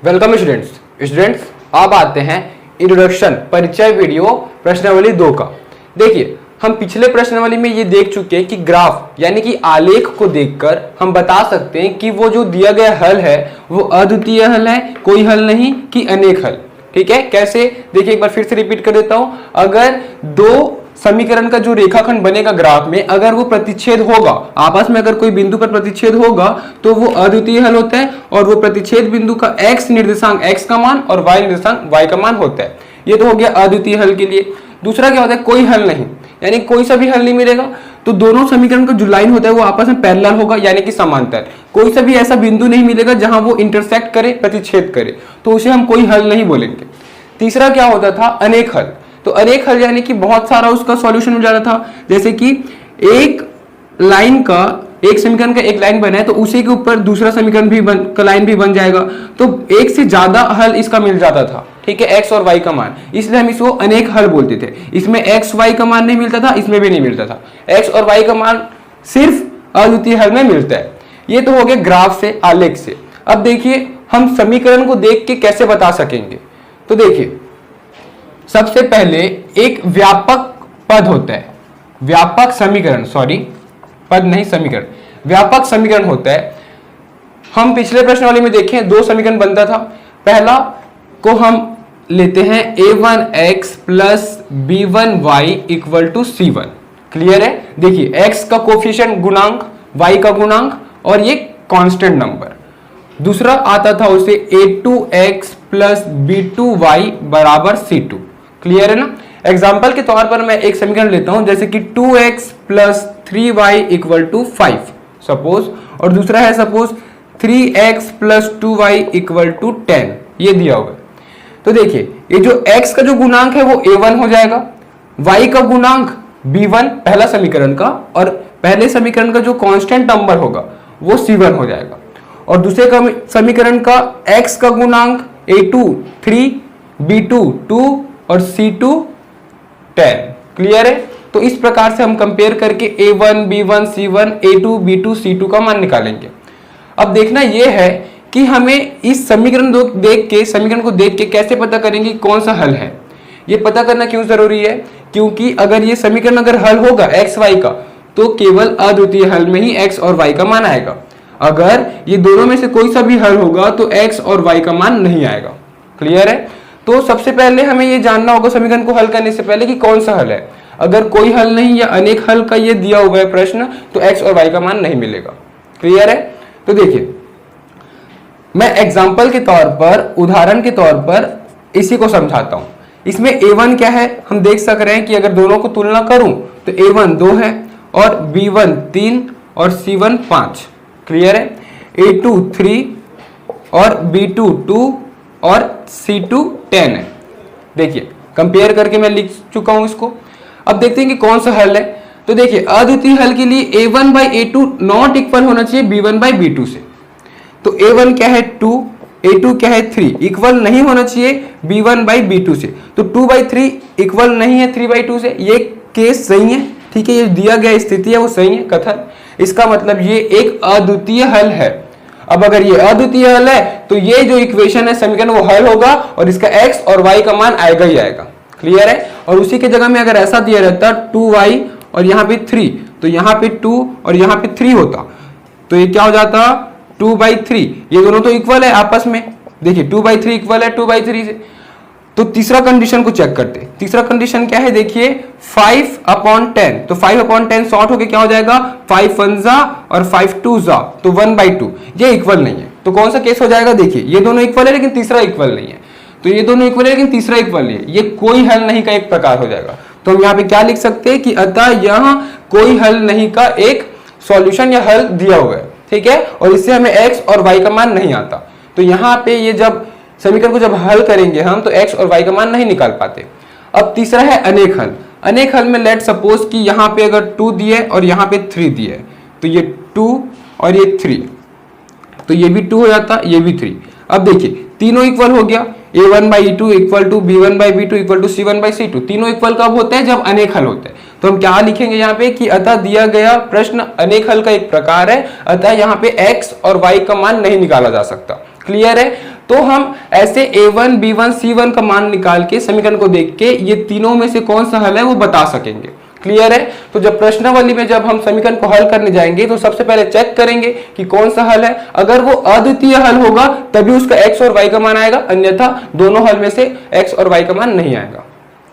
Welcome students अब आते हैं इंट्रोडक्शन परिचय वीडियो प्रश्नावली 2 का। देखिए हम पिछले प्रश्नावली में ये देख चुके हैं कि ग्राफ यानी कि आलेख को देखकर हम बता सकते हैं कि वो जो दिया गया हल है वो अद्वितीय हल है, कोई हल नहीं कि अनेक हल। ठीक है, कैसे? देखिए एक बार फिर से रिपीट कर देता हूं। अगर दो समीकरण का जो रेखाखंड बनेगा ग्राफ में, अगर वो प्रतिच्छेद होगा, आपस में अगर कोई बिंदु पर प्रतिच्छेद होगा तो वो अद्वितीय हल होता है और वो प्रतिच्छेद बिंदु का x निर्देशांक x का मान और y निर्देशांक y का मान होता है। ये तो हो गया अद्वितीय हल के लिए। दूसरा क्या होता है? कोई हल नहीं, यानी कोई सा भी हल नहीं मिलेगा तो दोनों समीकरण का जो लाइन होता है वो आपस में पैरेलल होगा यानी कि समांतर। कोई सा भी ऐसा बिंदु नहीं मिलेगा जहां वो इंटरसेक्ट करे, प्रतिच्छेद करे, तो उसे हम कोई हल नहीं बोलेंगे। तीसरा क्या होता था? अनेक हल। तो अनेक हल यानी कि बहुत सारा उसका सॉल्यूशन मिल जाता था। जैसे कि एक लाइन का, एक समीकरण का एक लाइन बना है तो उसी के ऊपर दूसरा समीकरण भी लाइन भी बन जाएगा, तो एक से ज्यादा हल इसका मिल जाता था। ठीक है, एक्स और वाई का मान, इसलिए हम इसको अनेक हल बोलते थे। इसमें एक्स वाई का मान नहीं मिलता था, इसमें भी नहीं मिलता था। एक्स और वाई का मान सिर्फ अद्वितीय हल में मिलता है। ये तो हो गया ग्राफ से, आलेख से। अब देखिए हम समीकरण को देख के कैसे बता सकेंगे। तो देखिए सबसे पहले एक व्यापक पद होता है, व्यापक समीकरण, सॉरी पद नहीं समीकरण, व्यापक समीकरण होता है। हम पिछले प्रश्नावली में देखें दो समीकरण बनता था। पहला को हम लेते हैं a1x plus b1y equal to c1। Clear है? देखिए x का कोफिशिएंट गुणांक, y का गुणांक और ये कांस्टेंट नंबर। दूसरा आता था उसे a2x प्लस b2y बराबर c2। क्लियर है ना? एग्जाम्पल के तौर पर मैं एक समीकरण लेता हूं, जैसे कि 2x plus 3y equal to 5 suppose, और दूसरा है suppose 3x plus 2y equal to 10, ये दिया हुआ है। तो देखिए ये जो x का जो गुणांक है वो a1 हो जाएगा, y का गुणांक b1 पहला समीकरण का, और पहले समीकरण का जो कांस्टेंट नंबर होगा वो c1 हो जाएगा, और दूसरे समीकरण का x का गुणांक a2 3, b2 2 और c2 10। क्लियर है? तो इस प्रकार से हम कंपेयर करके a1 b1 c1 a2 b2 c2 का मान निकालेंगे। अब देखना यह है कि हमें इस समीकरण को देख के कैसे पता करेंगे कौन सा हल है। ये पता करना क्यों जरूरी है? क्योंकि अगर ये समीकरण अगर हल होगा x y का तो केवल अद्वितीय हल में ही x और y का मान आएगा। अगर ये दोनों में से कोई सा भी हल होगा तो x और y का मान नहीं आएगा। क्लियर है? तो सबसे पहले हमें ये जानना होगा समीकरण को हल करने से पहले कि कौन सा हल है। अगर कोई हल नहीं या अनेक हल का ये दिया हुआ है प्रश्न तो x और y का मान नहीं मिलेगा। क्लियर है? तो देखिए मैं एग्जांपल के तौर पर, उदाहरण के तौर पर इसी को समझाता हूं। इसमें a1 क्या है हम देख सक रहे हैं कि अगर दोनों को तुलना करूं तो a1 2 है और b1 3 और c1 5। क्लियर है? a2 3 और b2 2 और c2 10 है। देखिए कंपेयर करके मैं लिख चुका हूं इसको। अब देखते हैं कि कौन सा हल है। तो देखिए अद्वितीय हल के लिए a1 by a2 not equal होना चाहिए b1 बाई b2 से। तो a1 क्या है 2, a2 क्या है 3, इक्वल नहीं होना चाहिए b1 बाई b2 से। तो 2 बाई 3 इक्वल नहीं है 3 बाई 2 से। ये केस सही है, ठीक है, ये दिया गया स्थिति है वो सही है कथन। इसका मतलब ये एक अद्वितीय हल है। अब अगर ये अद्वितीय हल है तो ये जो इक्वेशन है समीकरण वो हल होगा और इसका x और y का मान आएगा ही आएगा। क्लियर है? और उसी के जगह में अगर ऐसा दिया रहता 2y और यहाँ पे 3, तो यहाँ पे 2 और यहाँ पे 3 होता तो ये क्या हो जाता 2/3। ये दोनों तो इक्वल है आपस में। देखिए 2/3 इक्वल है 2/3 से। तो तीसरा कंडीशन को चेक करते हैं। तीसरा कंडीशन क्या है? देखिए 5/10, तो 5/10 शॉर्ट होके क्या हो जाएगा 5 1 जा और 5 2 जा, तो 1/2। ये इक्वल नहीं है तो कौन सा केस हो जाएगा? देखिए ये दोनों इक्वल है लेकिन तीसरा इक्वल नहीं है, तो ये दोनों इक्वल है लेकिन तीसरा इक्वल नहीं है, ये कोई हल नहीं का एक प्रकार हो जाएगा। तो हम यहाँ पे क्या लिख सकते हैं कि अतः यह कोई हल नहीं का एक सॉल्यूशन या हल दिया हुआ है। ठीक है, और इससे हमें x और y का मान नहीं आता। तो यहाँ पे ये जब समीकरण को जब हल करेंगे हम तो x और y का मान नहीं निकाल पाते। अब तीसरा है अनेक हल। अनेक हल में लेट सपोज कि यहाँ पे अगर 2 दिए और यहाँ पे 3 दिए तो ये 2 और ये 3, तो ये भी 2 हो जाता, ये भी 3। अब देखिए तीनों इक्वल हो गया, a1 by e2 equal to b1 by b2 equal to c1 by c2। तीनों इक्वल कब होते हैं? जब अनेक हल होते हैं। तो हम क्या लिखेंगे यहाँ पे कि अतः दिया गया प्रश्न अनेक हल का एक प्रकार है, अतः यहाँ पे x और y का मान नहीं निकाला जा सकता। क्लियर है? तो हम ऐसे a1, b1, c1 का मान निकाल के समीकरण को देख के ये तीनों में से कौन सा हल है वो बता सकेंगे। क्लियर है? तो जब प्रश्नावली में जब हम समीकरण को हल करने जाएंगे तो सबसे पहले चेक करेंगे कि कौन सा हल है। अगर वो अद्वितीय हल होगा तभी उसका x और y का मान आएगा, अन्यथा दोनों हल में से x और y का मान नहीं आएगा।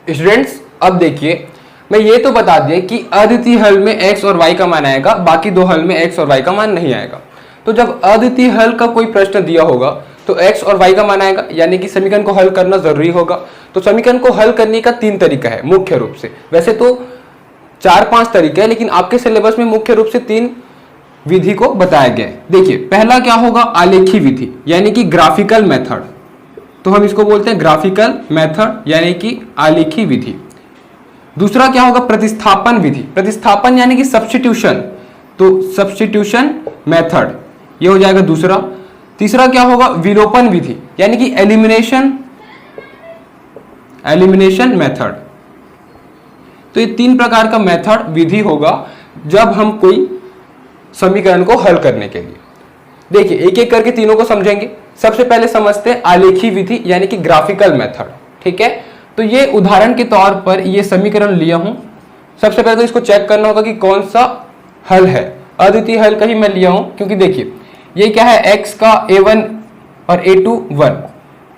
स्टूडेंट्स अब देखिए, मैं ये तो बता दिया कि अद्वितीय हल में x और y का मान आएगा, बाकी दो हल में x और y का मान नहीं आएगा। तो जब अद्वितीय हल का कोई प्रश्न दिया होगा तो x और y का मान आएगा, यानी कि समीकरण को हल करना जरूरी होगा। तो समीकरण को हल करने का 3 तरीका है मुख्य रूप से, वैसे तो 4-5 तरीके हैं, लेकिन आपके सिलेबस में मुख्य रूप से 3 विधि को बताया गया है। देखिए, पहला क्या होगा, आलेखी विधि यानी कि ग्राफिकल मेथड। तो हम इसको बोलते हैं ग्राफिकल मेथड यानी कि आलेखी विधि। दूसरा क्या होगा, प्रतिस्थापन विधि। प्रतिस्थापन यानी कि सब्स्टिट्यूशन, तो सब्स्टिट्यूशन मेथड, ये हो जाएगा दूसरा। तीसरा क्या होगा, विलोपन विधि यानी कि एलिमिनेशन मेथड। तो ये 3 प्रकार का मेथड विधि होगा जब हम कोई समीकरण को हल करने के लिए। देखिए, एक एक करके तीनों को समझेंगे। सबसे पहले समझते हैं आलेखी विधि यानी कि ग्राफिकल मेथड। ठीक है, तो ये उदाहरण के तौर पर ये समीकरण लिया हूं। सबसे पहले तो इसको चेक करना होगा कि कौन सा हल है। अद्वितीय हल का ही मैं लिया हूं, क्योंकि देखिए ये क्या है, x का a1 और a2 1,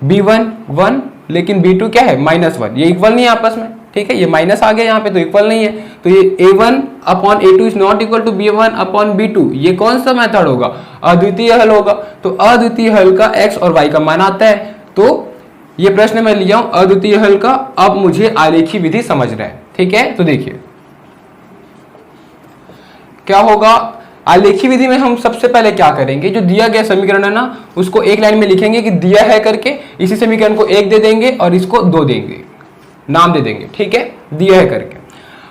b1 1, लेकिन b2 क्या है -1, ये इक्वल नहीं है आपस में। ठीक है, ये माइनस आ गया यहाँ पे तो इक्वल नहीं है, तो ये a1 upon a2 is not equal to b1 upon b2। ये कौन सा मेथड होगा, अद्वितीय हल होगा। तो अद्वितीय हल का x और y का मान आता है। तो ये प्रश्न मैं लिया हूं अद्वितीय हल का। अब मुझे आलेखी विधि समझना है। ठीक है, तो देखिए क्या होगा, आलेखी विधि में हम सबसे पहले क्या करेंगे, जो दिया गया समीकरण है ना उसको एक लाइन में लिखेंगे कि दिया है करके, इसी समीकरण को 1 दे देंगे और इसको 2 देंगे, नाम दे देंगे। ठीक है, दिया है करके।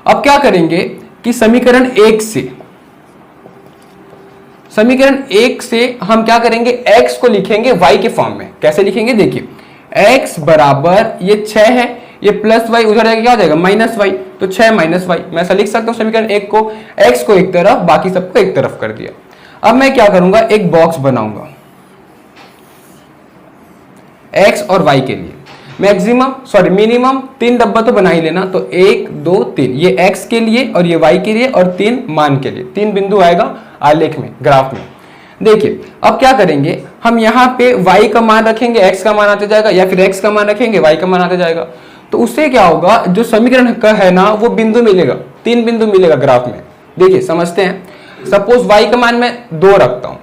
अब क्या करेंगे कि समीकरण 1 से हम क्या करेंगे, x को लिखेंगे y के फॉर्म में। कैसे लिखेंगे, देखिए x बराबर ये 6 है, ये प्लस y उधर जाएगा क्या हो जाएगा -y, तो 6 - y। मैं ऐसा लिख सकता हूं समीकरण 1 को, x को एक तरफ बाकी सबको एक तरफ कर दिया। अब मैं क्या करूंगा, एक बॉक्स बनाऊंगा x और y के लिए। मिनिमम 3 डब्बा तो बना ही लेना। तो 1 2 3 ये x के लिए और ये y के लिए और 3 मान के लिए, 3 बिंदु आएगा आलेख में, ग्राफ में। देखिए अब क्या करेंगे, हम यहाँ पे y का मान रखेंगे, x का मान आते जाएगा, या फिर x का मान रखेंगे, y का मान आते जाएगा। तो उससे क्या होगा, जो समीकरण का है ना वो बिंदु मिलेगा, 3 बिंदु मिलेगा ग्राफ में। देखिए समझते हैं। सपोज y का मान मैं 2 रखता हूं,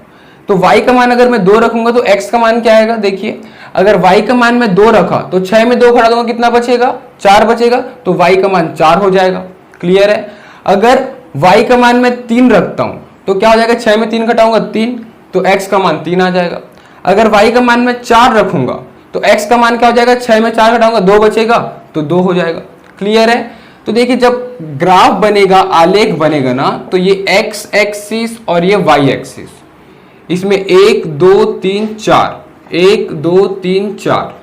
तो y का मान अगर मैं 2 रखूंगा तो x का मान क्या आएगा। देखिए अगर y का मान मैं 2 रखा तो 6 में 2 घटा दूंगा, कितना बचेगा, 4 बचेगा, तो y का मान 4 हो जाएगा। क्लियर है। अगर y का मान मैं 3 रखता हूं तो क्या हो जाएगा, 6 में 3 घटाऊंगा 3, तो x का मान 3 आ जाएगा। अगर y का मान मैं 4 रखूंगा तो x का मान क्या हो जाएगा, 6 में 4 घटाऊंगा 2 बचेगा, तो 2 हो जाएगा। क्लियर है। तो देखिए जब ग्राफ बनेगा, आलेख बनेगा ना, तो ये x एक्सिस और ये y एक्सिस, इसमें 1 2 3 4, 1 2 3 4।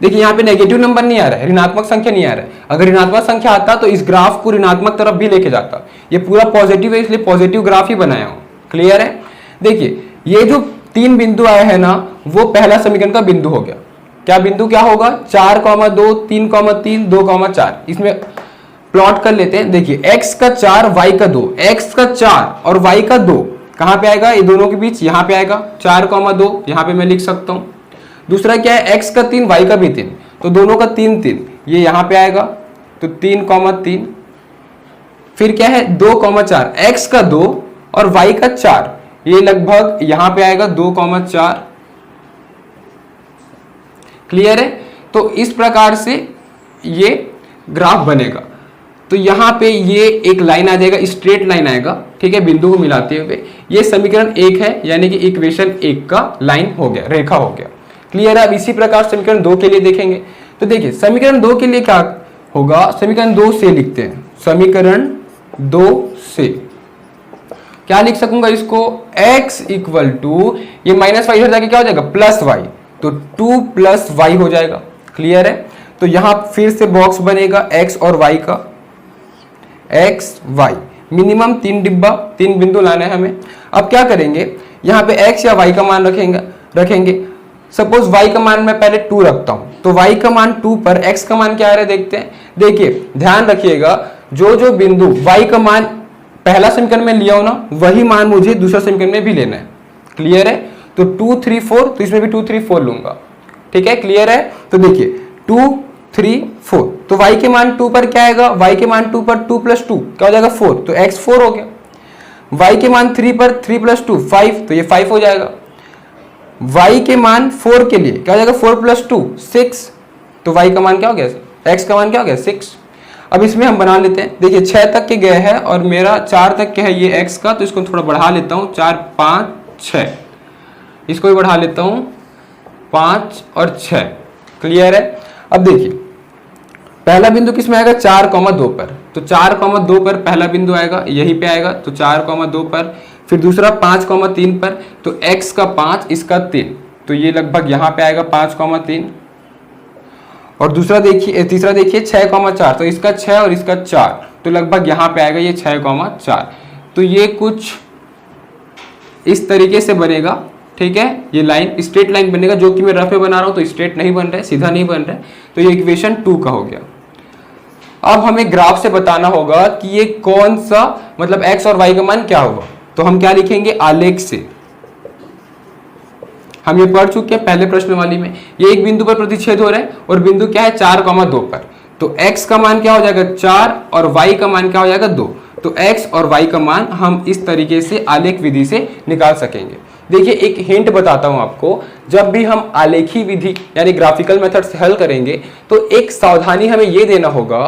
देखिए यहाँ पे नेगेटिव नंबर नहीं आ रहा है, ऋणात्मक संख्या नहीं आ रहा है। अगर ऋणात्मक संख्या आता तो इस ग्राफ को ऋणात्मक तरफ भी लेके जाता। ये पूरा पॉजिटिव है, इसलिए पॉजिटिव ग्राफ ही बनाया हूं। क्लियर है। देखिए ये जो 3 बिंदु आए हैं ना, वो पहला समीकरण का बिंदु हो गया। क्या बिंदु क्या होगा, 4, 2, 3, 3, 2, 4। इसमें प्लॉट कर लेते हैं। देखिए x का 4 y का 2, x का 4 और y का 2 कहां पे आएगा, ये दोनों के बीच यहाँ पे आएगा। 4, 2 यहाँ पे मैं लिख सकता हूं। दूसरा क्या है, x का 3 y का भी 3, तो दोनों का 3 3 ये यहाँ पे आएगा, तो 3, 3। फिर क्या है 2, 4, x का 2 और y का 4, ये लगभग यहाँ पे आएगा 2, 4। क्लियर है। तो इस प्रकार से ये ग्राफ बनेगा। तो यहाँ पे ये एक लाइन आ जाएगा, स्ट्रेट लाइन आएगा। ठीक है, बिंदु को मिलाते हुए। ये समीकरण 1 है, यानी कि इक्वेशन 1 का लाइन हो गया, रेखा हो गया। क्लियर है। अब इसी प्रकार समीकरण 2 के लिए देखेंगे। तो देखिए समीकरण 2 के लिए क्या होगा, समीकरण 2 से लिखते हैं। समीकरण 2 से क्या लिख सकूंगा इसको, x इक्वल टू ये -y इधर जाके क्या हो जाएगा, +y, तो 2 + y हो जाएगा। क्लियर है। तो यहां फिर से बॉक्स बनेगा x और y का, x y। मिनिमम 3 डिब्बा, 3 बिंदु लाना है हमें। अब क्या करेंगे, यहाँ पे x या y का मान रखेंगे। सपोज y का मान मैं पहले 2 रखता हूं, तो y का मान 2 पर x का मान क्या आ रहा है देखते हैं। देखिए ध्यान रखिएगा, जो बिंदु y का मान पहला समीकरण में लिया हो ना, वही मान मुझे दूसरा समीकरण में भी लेना है। क्लियर है? तो 2 3 4, तो इसमें भी 2 3 4 लूंगा। ठीक है, क्लियर है? तो देखिए 2 3 4, तो y के मान 2 पर क्या आएगा, y के मान 2 पर 2 + 2 क्या हो जाएगा 4, तो x 4 हो गया। y के मान 3 पर 3 + 2 5, तो ये 5 हो जाएगा। y के मान 4 के लिए क्या हो जाएगा 4 + 2 6, तो y का मान क्या हो गया, x का मान क्या हो गया 6। अब इसमें हम बना लेते हैं। देखिए 6 तक के गए हैं और मेरा 4 तक के है ये x का, तो इसको थोड़ा बढ़ा लेता हूँ, 4 5 6, इसको भी बढ़ा लेता हूँ 5 और 6। क्लियर है? अब देखिए पहला बिंदु किस में आएगा 4,2 पर, तो 4,2 पर पहला बिंदु आएगा, यहीं पे आएगा, तो 4,2 पर। फिर दूसरा 5,3 पर, तो x का 5 इसका 3, तो ये लगभग यहाँ पे आएगा 5,3। और दूसरा देखिए, तीसरा देखिए 6,4, तो इसका 6 और इसका 4, तो लगभग यहाँ पे आएगा ये 6,4। तो ये कुछ इस तरीके से बनेगा। ठीक है, ये लाइन स्ट्रेट लाइन बनेगा, जो कि मैं रफ में बना रहा हूँ तो स्ट्रेट नहीं बन रहा है, सीधा नहीं बन रहा है, तो ये इक्वेशन 2 का हो गया। अब हमें ग्राफ से बताना होगा कि ये कौन सा, मतलब x और y का मान क्या होगा। तो हम क्या लिखेंगे, आलेख से। हम ये पढ़ चुके हैं पहले प्रश्न वाली में, ये एक बिंदु पर प्रतिच्छेद हो रहा है और बिंदु क्या है 4,2 पर, तो x का मान क्या हो जाएगा 4 और y का मान क्या हो जाएगा 2। तो x और y का मान हम इस तरीके से आलेख विधि से निकाल सकेंगे। देखिए एक हिंट बताता हूं आपको, जब भी हम आलेखी विधि यानी ग्राफिकल मेथड से हल करेंगे तो एक सावधानी हमें ये देना होगा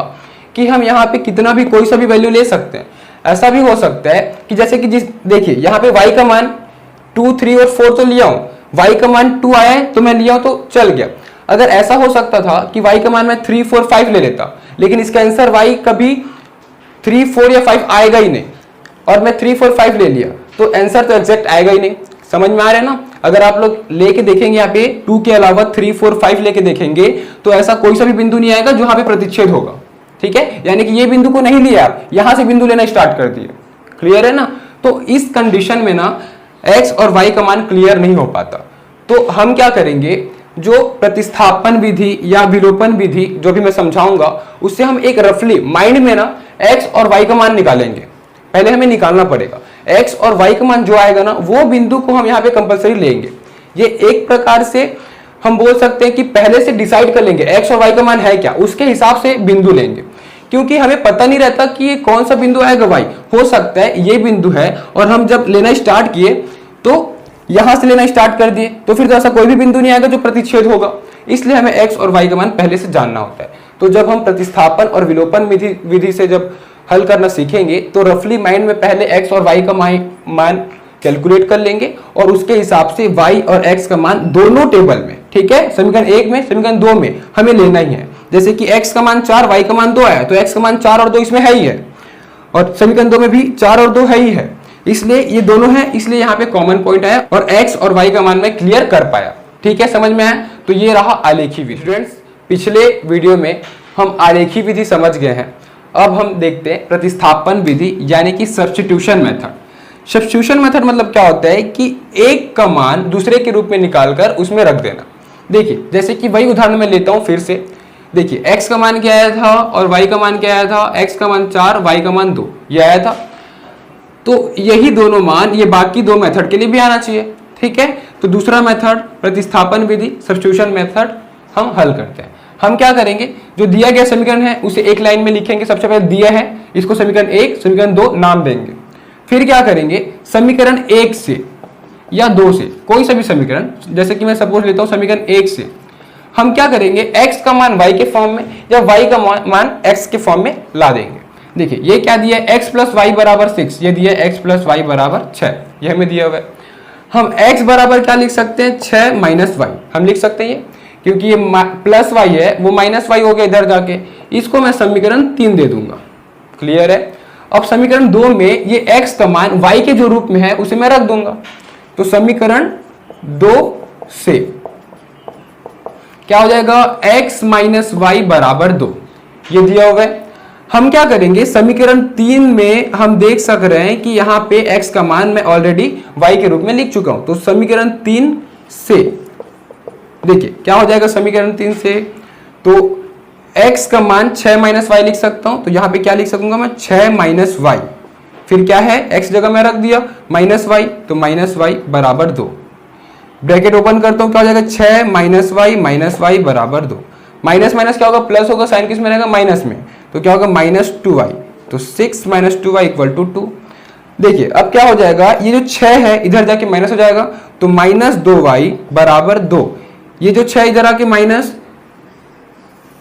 कि हम यहाँ पे कितना भी कोई सा भी वैल्यू ले सकते हैं। ऐसा भी हो सकता है कि जैसे कि देखिए यहाँ पे y का मान 2 3 और 4 तो लिया हूँ, y का मान 2 आया है तो मैं लिया हूँ तो चल गया। अगर ऐसा हो सकता था कि y का मान मैं 3 4 5 ले लेता, लेकिन इसका आंसर y कभी 3 4 या 5 आएगा ही नहीं, और मैं 3 4 5 ले लिया तो आंसर तो एग्जैक्ट आएगा ही नहीं। समझ में आ रहा है ना? अगर आप लोग लेके देखेंगे यहाँ पे 2 के अलावा 3 4 5 लेके देखेंगे तो ऐसा कोई सा भी बिंदु नहीं आएगा जो यहाँ पे प्रतिच्छेद होगा। ठीक है, यानी कि ये बिंदु को नहीं लिया, आप यहां से बिंदु लेना स्टार्ट कर दिए। क्लियर है ना? तो इस कंडीशन में ना x और y का मान क्लियर नहीं हो पाता, तो हम क्या करेंगे, जो प्रतिस्थापन विधि या विलोपन विधि जो भी मैं समझाऊंगा उससे हम एक रफली माइंड में ना x और y का मान निकालेंगे। पहले हमें निकालना पड़ेगा x और y का मान, जो आएगा ना वो बिंदु को हम यहाँ पे कंपलसरी लेंगे। ये एक प्रकार से हम बोल सकते हैं कि पहले से डिसाइड कर लेंगे x और y का मान है क्या, उसके हिसाब से बिंदु लेंगे, क्योंकि हमें पता नहीं रहता कि ये कौन सा बिंदु आएगा y। हो सकता है ये बिंदु है और हम जब लेना स्टार्ट किए तो यहां से लेना स्टार्ट कर दिए, तो फिर तो ऐसा कोई भी बिंदु नहीं आएगा जो प्रतिच्छेद होगा। इसलिए हमें x और y का मान पहले से जानना होता है। तो जब हम प्रतिस्थापन और विलोपन विधि से जब हल करना सीखेंगे तो रफली माइंड में पहले x और y का मान कैलकुलेट कर लेंगे और उसके हिसाब से y और x का मान दोनों टेबल में, ठीक है, समीकरण 1 में समीकरण 2 में हमें लेना ही है। जैसे कि x का मान 4 y का मान 2 आया, तो x का मान 4 और 2 इसमें है ही है, और समीकरण 2 में भी 4 और 2 है ही है, इसलिए ये दोनों है, इसलिए यहाँ पे कॉमन पॉइंट आया और x और y का मान मैं क्लियर कर पाया। ठीक है, समझ में आया? तो ये रहा आलेखी विधि। स्टूडेंट्स, पिछले वीडियो में हम आलेखी विधि समझ गए हैं, अब हम देखते हैं प्रतिस्थापन विधि यानी कि सब्स्टिट्यूशन मेथड। सब्स्टिट्यूशन मेथड मतलब क्या होता है कि एक का मान दूसरे के रूप में निकालकर उसमें रख देना। देखिए जैसे कि वही उदाहरण मैं लेता हूं फिर से। देखिए x का मान क्या आया था और y का मान क्या आया था, x का मान 4 y का मान 2 ये आया था। तो यही दोनों मान ये बाकी दो मेथड के लिए भी आना चाहिए। ठीक है, तो दूसरा मेथड प्रतिस्थापन विधि सब्स्टिट्यूशन मेथड हम हल करते हैं। हम क्या करेंगे, जो दिया गया समीकरण है उसे एक लाइन में लिखेंगे। सबसे पहले दिया है इसको समीकरण 1 समीकरण 2 नाम देंगे। फिर क्या करेंगे, समीकरण 1 से या 2 से कोई सा भी समीकरण, जैसे कि मैं सपोज लेता हूं समीकरण 1 से, हम क्या करेंगे x का मान y के फॉर्म में या y का मान x के फॉर्म में ला देंगे। देखिए ये क्या दिया है, x प्लस वाई बराबर 6, ये दिया है x प्लस वाई बराबर 6, ये हमें दिया हुआ है। हम x बराबर क्या लिख सकते हैं, 6 माइनस वाई हम लिख सकते हैं ये, क्योंकि ये प्लस वाई है वो माइनस वाई हो गया इधर जाके, इसको मैं समीकरण 3 दे दूंगा। क्लियर है? अब समीकरण 2 में ये x का मान y के जो रूप में है उसे मैं रख दूंगा। तो समीकरण 2 से क्या हो जाएगा, x माइनस वाई बराबर 2, ये दिया हुआ है। हम क्या करेंगे, समीकरण 3 में हम देख सक रहे हैं कि यहाँ पे x का मान मैं ऑलरेडी y के रूप में लिख चुका हूं। तो समीकरण 3 से देखिए क्या हो जाएगा, समीकरण 3 से तो x का मान 6 माइनस वाई लिख सकता हूं। तो यहाँ पे क्या लिख सकूंगा मैं, 6 माइनस वाई, फिर क्या है x जगह में रख दिया माइनस वाई, तो माइनस वाई बराबर 2। ब्रैकेट ओपन करता हूं, क्या हो जाएगा 6 माइनस वाई बराबर 2। माइनस माइनस क्या होगा, प्लस होगा, साइन किस में रहेगा, माइनस में, तो क्या होगा -2y। तो 6 माइनस 2y इक्वल टू 2। देखिए अब क्या हो जाएगा, ये जो 6 है इधर जाके माइनस हो जाएगा, तो -2y बराबर 2। ये जो 6 इधर आके माइनस,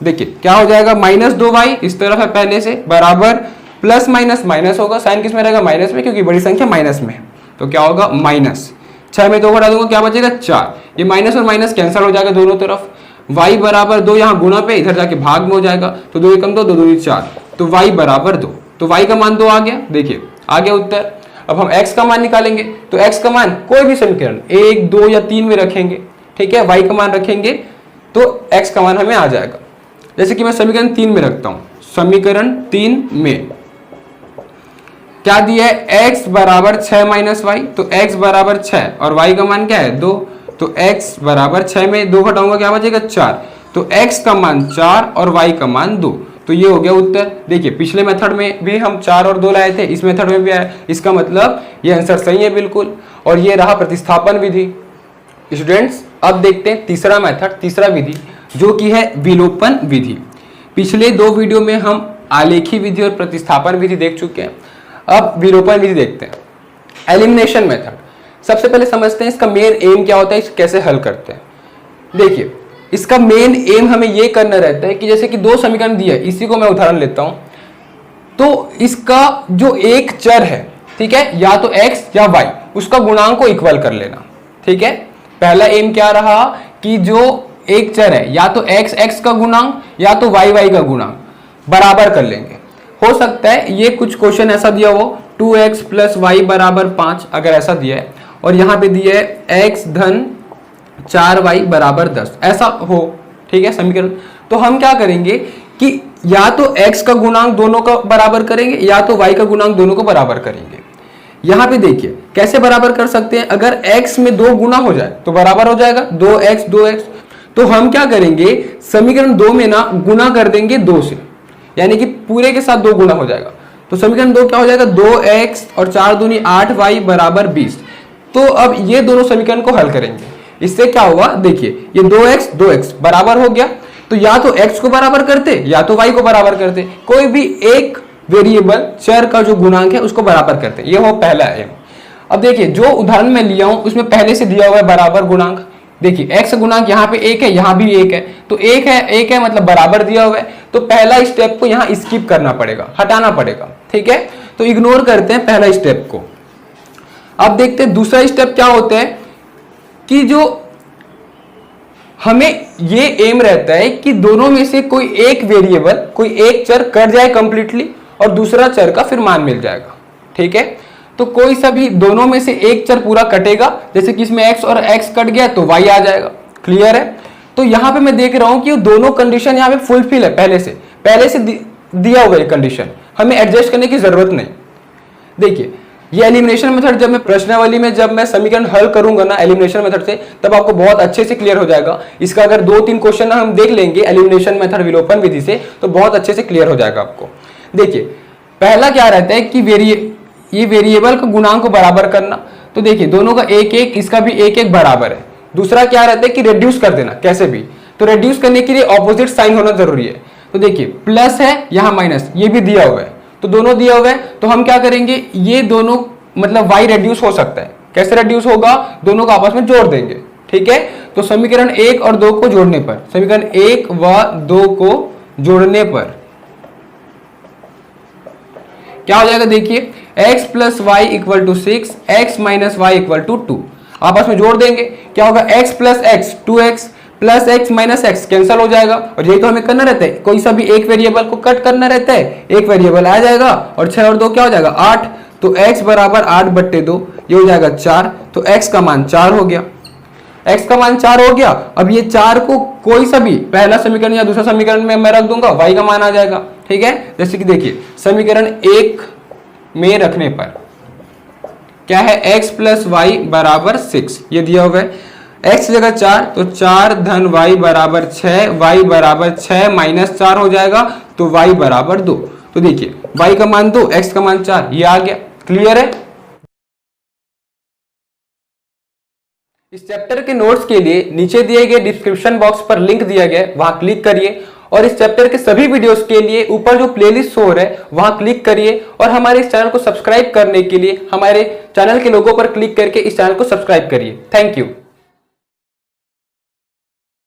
देखिए क्या हो जाएगा, -2y इस तरफ है पहले से, बराबर प्लस माइनस माइनस होगा, साइन किस में रहेगा, माइनस में, क्योंकि बड़ी संख्या माइनस में है। तो क्या होगा, माइनस 6 में 2 घटा दूंगा, क्या बचेगा 4। ये माइनस और माइनस कैंसिल हो जाएगा दोनों तरफ। y बराबर 2, यहाँ गुणा पे, इधर जाके भाग में हो जाएगा, तो 2 एकम 2, 2 दूनी 4, तो y बराबर 2। तो y का मान 2 आ गया। देखिए आ गया उत्तर। अब हम x का मान निकालेंगे, तो x का मान कोई भी समीकरण 1, 2 या 3 में रखेंगे, ठीक है, y का मान रखेंगे तो x का मान हमें आ जाएगा। जैसे कि मैं समीकरण 3 में रखता हूं, समीकरण 3 में क्या दिया है, x बराबर 6 माइनस वाई, तो x बराबर 6 और y का मान क्या है 2, तो x बराबर 6 में 2 घटाऊंगा, क्या बचेगा 4, तो x का मान 4 और y का मान 2। तो ये हो गया उत्तर। देखिए पिछले मेथड में भी हम 4 और 2 लाए थे, इस मेथड में भी आया, इसका मतलब ये आंसर सही है बिल्कुल। और ये रहा प्रतिस्थापन विधि। स्टूडेंट्स अब देखते हैं तीसरा मेथड, तीसरा विधि जो कि है विलोपन विधि। पिछले 2 वीडियो में हम आलेखी विधि और प्रतिस्थापन विधि देख चुके हैं। अब विलोपन विधि देखते हैं। एलिमिनेशन मेथड सबसे पहले समझते हैं इसका मेन एम क्या होता है, इसे कैसे हल करते हैं। देखिए इसका मेन एम हमें यह करना रहता है कि जैसे कि 2 समीकरण दिए, इसी को मैं उदाहरण लेता हूं, तो इसका जो एक चर है, ठीक है, या तो x या y, उसका गुणांक को इक्वल कर लेना, ठीक है। पहला एम क्या रहा कि जो एक चर है या तो x का गुणांक या तो y का गुणांक बराबर कर लेंगे। हो सकता है ये कुछ क्वेश्चन ऐसा दिया हो 2x प्लस वाई बराबर 5, अगर ऐसा दिया है और यहाँ पे दिया है x धन 4y बराबर 10, ऐसा हो, ठीक है समीकरण। तो हम क्या करेंगे कि या तो x का गुणांक दोनों का बराबर करेंगे या तो y का गुणांक दोनों को बराबर करेंगे। यहाँ पे देखिए कैसे बराबर कर सकते हैं, अगर x में 2 गुना हो जाए तो बराबर हो जाएगा 2x। तो हम क्या करेंगे, समीकरण 2 में ना गुना कर देंगे 2 से, यानी कि पूरे के साथ 2 गुना हो जाएगा। तो समीकरण 2 क्या हो जाएगा, 2x और 4 दूनी 8y बराबर 20। तो अब ये दोनों समीकरण को हल करेंगे, इससे क्या होगा, देखिए ये 2x बराबर हो गया, तो या तो x को बराबर करते या तो y को बराबर करते, कोई भी एक वेरिएबल चर का जो गुणांक है उसको बराबर करते। ये हो पहला एम। अब देखिए जो उदाहरण में लिया हूं उसमें पहले से दिया हुआ है बराबर गुणांक। देखिए x गुणांक यहाँ पे 1 है, यहाँ भी 1 है, तो 1 है मतलब बराबर दिया हुआ है, तो पहला स्टेप को यहाँ स्किप करना पड़ेगा, हटाना पड़ेगा, ठीक है। तो इग्नोर करते हैं पहला स्टेप को। अब देखते हैं दूसरा स्टेप क्या होता है कि जो हमें ये एम रहता है कि दोनों में से कोई एक वेरिएबल, कोई एक चर कट जाए कंप्लीटली और दूसरा चर का फिर मान मिल जाएगा, ठीक है। तो कोई सा भी दोनों में से एक चर पूरा कटेगा, जैसे कि इसमें x और x कट गया तो y आ जाएगा, क्लियर है। तो यहाँ पे मैं देख रहा हूं कि दोनों कंडीशन यहाँ पे फुलफिल है, पहले से दिया हुआ है कंडीशन, हमें एडजस्ट करने की जरूरत नहीं। देखिए ये एलिमिनेशन मेथड जब मैं प्रश्नावली में जब मैं समीकरण हल करूंगा ना एलिमिनेशन मेथड से, तब आपको बहुत अच्छे से क्लियर हो जाएगा। इसका अगर 2-3 क्वेश्चन हम देख लेंगे एलिमिनेशन मेथड विलोपन विधि से, तो बहुत अच्छे से क्लियर हो जाएगा आपको। देखिए पहला क्या रहता है कि ये वेरिएबल को गुणांक को बराबर करना, तो देखिए दोनों का 1-1, इसका भी 1-1 बराबर है। दूसरा क्या रहता है कि रेड्यूस कर देना कैसे भी, तो रेड्यूस करने के लिए ऑपोजिट साइन होना जरूरी है। तो देखिए प्लस है यहाँ माइनस, ये भी दिया हुआ है, तो दोनों दिया हुआ है, तो हम क्या करेंगे, ये दोनों मतलब y रेड्यूस हो सकता है। कैसे रेड्यूस होगा, दोनों को आपस में जोड़ देंगे, ठीक है। तो समीकरण 1 और 2 को जोड़ने पर, समीकरण 1 व 2 को जोड़ने पर क्या हो जाएगा, देखिए x plus y equal to 6, x minus y equal to 2, आपस में जोड़ देंगे, क्या होगा, x plus x 2x plus x minus x cancel हो जाएगा। और यही तो हमें करना रहता है, कोई सा भी एक वेरिएबल को कट करना रहता है, एक वेरिएबल आ जाएगा और 6 और 2 क्या हो जाएगा 8, तो x बराबर 8/2, ये हो जाएगा 4, तो x का मान 4 हो गया, x का मान 4 हो गया। अब ये 4 को कोई सा भी पहला समीकरण या दूसरा समीकरण में मैं रख दूंगा, y का मान आ जाएगा, ठीक है। जैसे कि देखिए समीकरण 1 में रखने पर क्या है, x प्लस वाई बराबर 6 ये दिया हुआ है। x की जगह 4 तो 4 धन y बराबर 6, y बराबर 6 माइनस 4 हो जाएगा तो y बराबर 2। तो देखिए y का मान 2, x का मान 4, ये आ गया। क्लियर है। इस चैप्टर के नोट्स के लिए नीचे दिए गए डिस्क्रिप्शन बॉक्स पर लिंक दिया गया है, वहां क्लिक करिए और इस चैप्टर के सभी वीडियोस के लिए ऊपर जो प्लेलिस्ट शो हो रहा है वहां क्लिक करिए और हमारे इस चैनल को सब्सक्राइब करने के लिए हमारे चैनल के लोगो पर क्लिक करके इस चैनल को सब्सक्राइब करिए। Thank you.